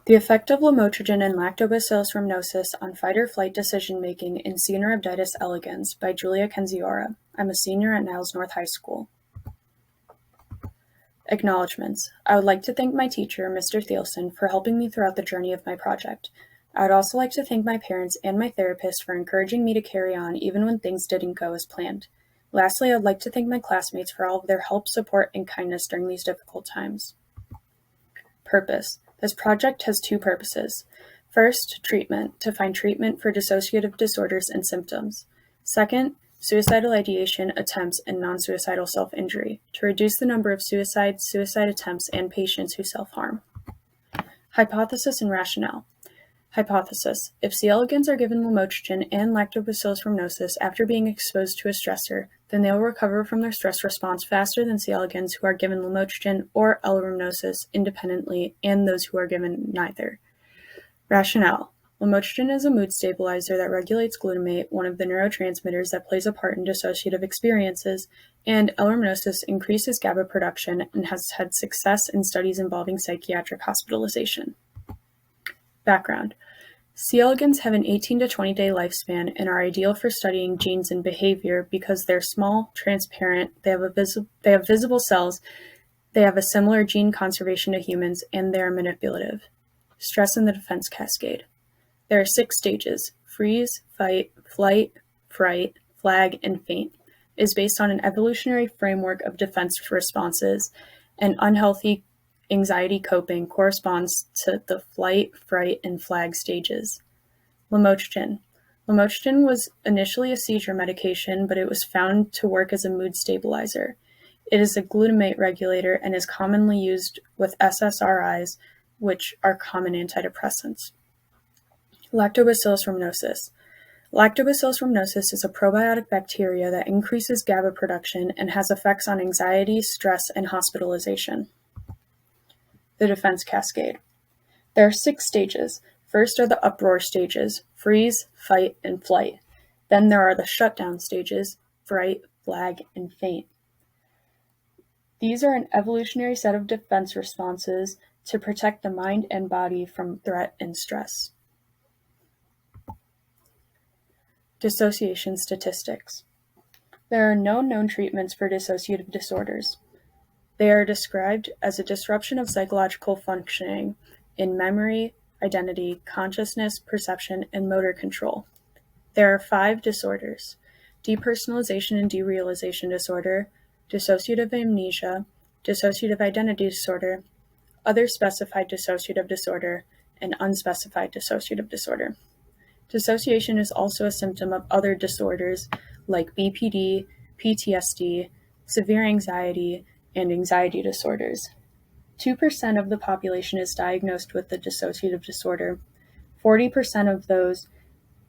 The effect of Lamotrigine and Lactobacillus rhamnosus on fight-or-flight decision-making in C. neurobditis elegans by Julia Kenziora. I'm a senior at Niles North High School. Acknowledgements. I would like to thank my teacher, Mr. Thielson, for helping me throughout the journey of my project. I would also like to thank my parents and my therapist for encouraging me to carry on even when things didn't go as planned. Lastly, I would like to thank my classmates for all of their help, support, and kindness during these difficult times. Purpose. This project has two purposes. First, treatment, to find treatment for dissociative disorders and symptoms. Second, suicidal ideation, attempts, and non-suicidal self-injury, to reduce the number of suicides, suicide attempts, and patients who self-harm. Hypothesis and rationale. Hypothesis. If C. elegans are given Lamotrigine and Lactobacillus rhamnosus after being exposed to a stressor, then they will recover from their stress response faster than C. elegans who are given Lamotrigine or L. rhamnosus independently and those who are given neither. Rationale. Lamotrigine is a mood stabilizer that regulates glutamate, one of the neurotransmitters that plays a part in dissociative experiences, and L. rhamnosus increases GABA production and has had success in studies involving psychiatric hospitalization. Background. C. elegans have an 18 to 20 day lifespan and are ideal for studying genes and behavior because they're small, transparent, they have visible cells, they have a similar gene conservation to humans, and they are manipulative. Stress in the defense cascade. There are 6 stages: freeze, fight, flight, fright, flag, and faint. It is based on an evolutionary framework of defense responses, and unhealthy anxiety coping corresponds to the flight, fright, and flag stages. Lamotrigine. Lamotrigine was initially a seizure medication, but it was found to work as a mood stabilizer. It is a glutamate regulator and is commonly used with SSRIs, which are common antidepressants. Lactobacillus rhamnosus. Lactobacillus rhamnosus is a probiotic bacteria that increases GABA production and has effects on anxiety, stress, and hospitalization. The defense cascade. There are 6 stages. First are the uproar stages: freeze, fight, and flight. Then there are the shutdown stages: fright, flag, and faint. These are an evolutionary set of defense responses to protect the mind and body from threat and stress. Dissociation statistics. There are no known treatments for dissociative disorders. They are described as a disruption of psychological functioning in memory, identity, consciousness, perception, and motor control. There are 5 disorders: depersonalization and derealization disorder, dissociative amnesia, dissociative identity disorder, other specified dissociative disorder, and unspecified dissociative disorder. Dissociation is also a symptom of other disorders like BPD, PTSD, severe anxiety, and anxiety disorders. 2% of the population is diagnosed with the dissociative disorder. 40% of those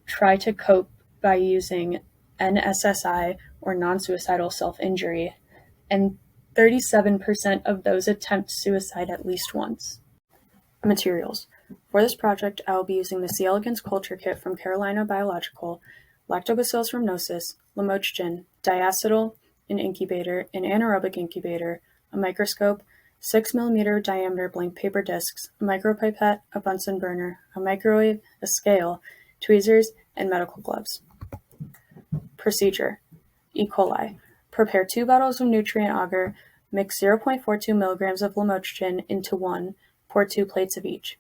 try to cope by using NSSI or non-suicidal self-injury, and 37% of those attempt suicide at least once. Materials. For this project, I will be using the C. elegans culture kit from Carolina Biological, Lactobacillus rhamnosus, Lamotrigine, diacetyl, an incubator, an anaerobic incubator, a microscope, 6 mm diameter blank paper discs, a micropipette, a Bunsen burner, a microwave, a scale, tweezers, and medical gloves. Procedure. E. coli. Prepare 2 bottles of nutrient agar, mix 0.42 milligrams of Lamotrigine into 1, pour 2 plates of each.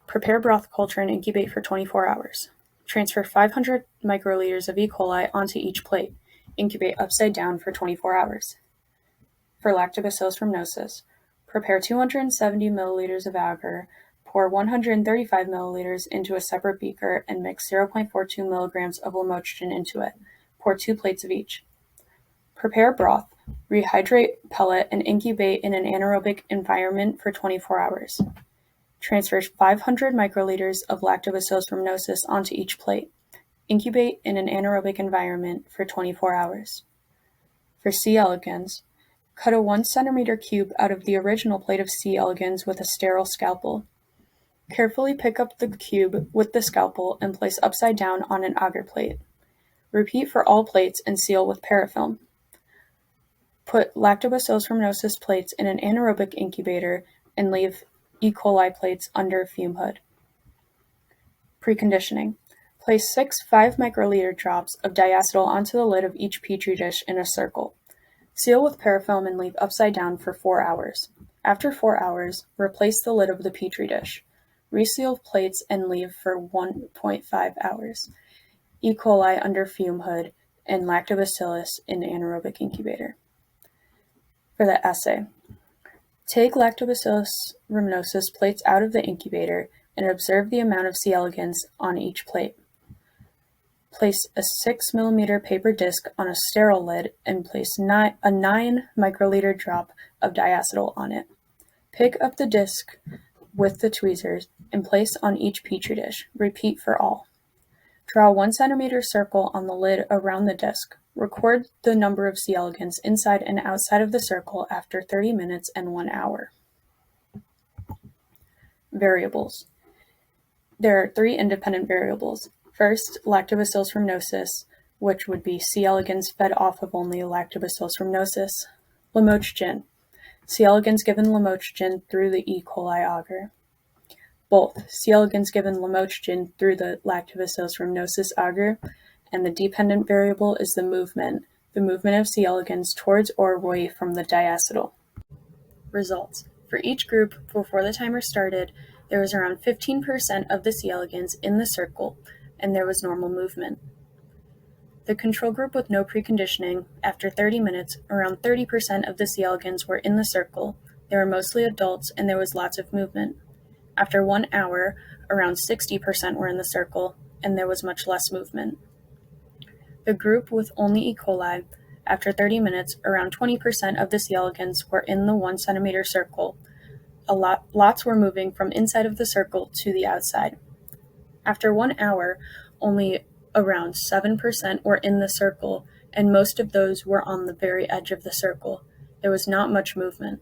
Prepare broth culture and incubate for 24 hours. Transfer 500 microliters of E. coli onto each plate. Incubate upside down for 24 hours. For Lactobacillus rhamnosus, prepare 270 milliliters of agar, pour 135 milliliters into a separate beaker, and mix 0.42 milligrams of Lamotrigine into it. Pour 2 plates of each. Prepare broth, rehydrate, pellet, and incubate in an anaerobic environment for 24 hours. Transfer 500 microliters of Lactobacillus rhamnosus onto each plate. Incubate in an anaerobic environment for 24 hours. For C. elegans, cut a 1 centimeter cube out of the original plate of C. elegans with a sterile scalpel. Carefully pick up the cube with the scalpel and place upside down on an agar plate. Repeat for all plates and seal with parafilm. Put Lactobacillus rhamnosus plates in an anaerobic incubator and leave E. coli plates under fume hood. Preconditioning. Place 6 5 microliter drops of diacetyl onto the lid of each petri dish in a circle. Seal with parafilm and leave upside down for 4 hours. After 4 hours, replace the lid of the petri dish. Reseal plates and leave for 1.5 hours. E. coli under fume hood and lactobacillus in anaerobic incubator. For the essay, take Lactobacillus rhamnosus plates out of the incubator and observe the amount of C. elegans on each plate. Place a 6 mm paper disc on a sterile lid and place a 9 microliter drop of diacetyl on it. Pick up the disc with the tweezers and place on each petri dish. Repeat for all. Draw a 1 cm circle on the lid around the disc. Record the number of C. elegans inside and outside of the circle after 30 minutes and 1 hour. Variables. There are 3 independent variables. First, Lactobacillus rhamnosus, which would be C. elegans fed off of only Lactobacillus rhamnosus. Lamotrigine. C. elegans given lamotrigine through the E. coli agar. Both C. elegans given lamotrigine through the Lactobacillus rhamnosus agar, and the dependent variable is the movement of C. elegans towards or away from the diacetyl. Results. For each group, before the timer started, there was around 15% of the C. elegans in the circle, and there was normal movement. The control group with no preconditioning, after 30 minutes, around 30% of the C. elegans were in the circle. They were mostly adults, and there was lots of movement. After 1 hour, around 60% were in the circle, and there was much less movement. The group with only E. coli, after 30 minutes, around 20% of the C. elegans were in the 1 cm circle. Lots were moving from inside of the circle to the outside. After 1 hour, only around 7% were in the circle, and most of those were on the very edge of the circle. There was not much movement.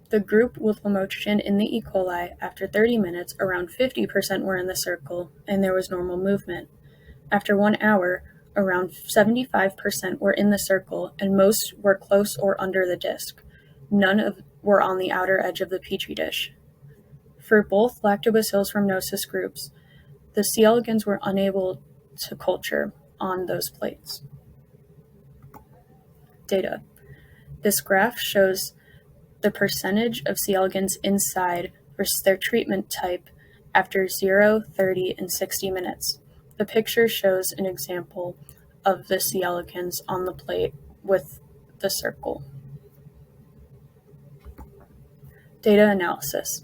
The group with lamotrigine in the E. coli, after 30 minutes, around 50% were in the circle, and there was normal movement. After 1 hour, around 75% were in the circle, and most were close or under the disc. None were on the outer edge of the petri dish. For both Lactobacillus rhamnosus groups, the C. elegans were unable to culture on those plates. Data. This graph shows the percentage of C. elegans inside versus their treatment type after 0, 30, and 60 minutes. The picture shows an example of the C. elegans on the plate with the circle. Data analysis.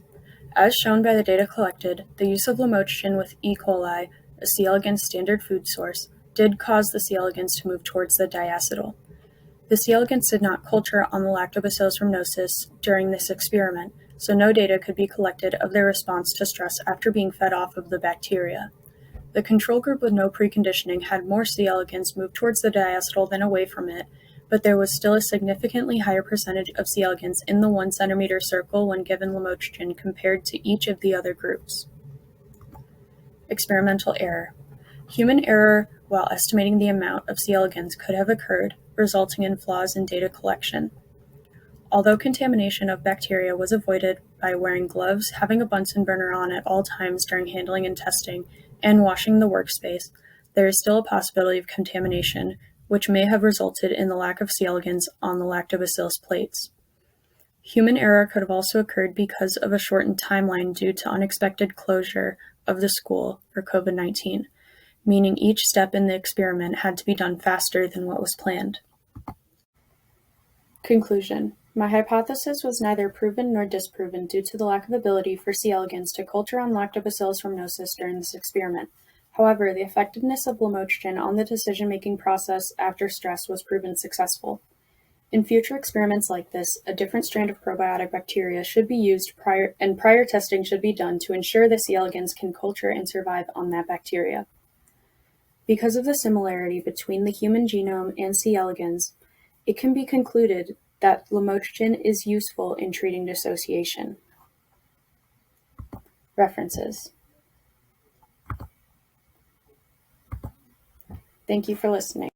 As shown by the data collected, the use of lamotrigine with E. coli, a C. elegans standard food source, did cause the C. elegans to move towards the diacetyl. The C. elegans did not culture on the Lactobacillus rhamnosus during this experiment, so no data could be collected of their response to stress after being fed off of the bacteria. The control group with no preconditioning had more C. elegans move towards the diacetyl than away from it, but there was still a significantly higher percentage of C. elegans in the 1 cm circle when given lamotrigine compared to each of the other groups. Experimental error. Human error while estimating the amount of C. elegans could have occurred, resulting in flaws in data collection. Although contamination of bacteria was avoided by wearing gloves, having a Bunsen burner on at all times during handling and testing, and washing the workspace, there is still a possibility of contamination, which may have resulted in the lack of C. elegans on the lactobacillus plates. Human error could have also occurred because of a shortened timeline due to unexpected closure of the school for COVID-19, meaning each step in the experiment had to be done faster than what was planned. Conclusion. My hypothesis was neither proven nor disproven due to the lack of ability for C. elegans to culture on Lactobacillus rhamnosus during this experiment. However, the effectiveness of lamotrigine on the decision-making process after stress was proven successful. In future experiments like this, a different strand of probiotic bacteria should be used prior testing should be done to ensure that C. elegans can culture and survive on that bacteria. Because of the similarity between the human genome and C. elegans, it can be concluded that lamotrigine is useful in treating dissociation. References. Thank you for listening.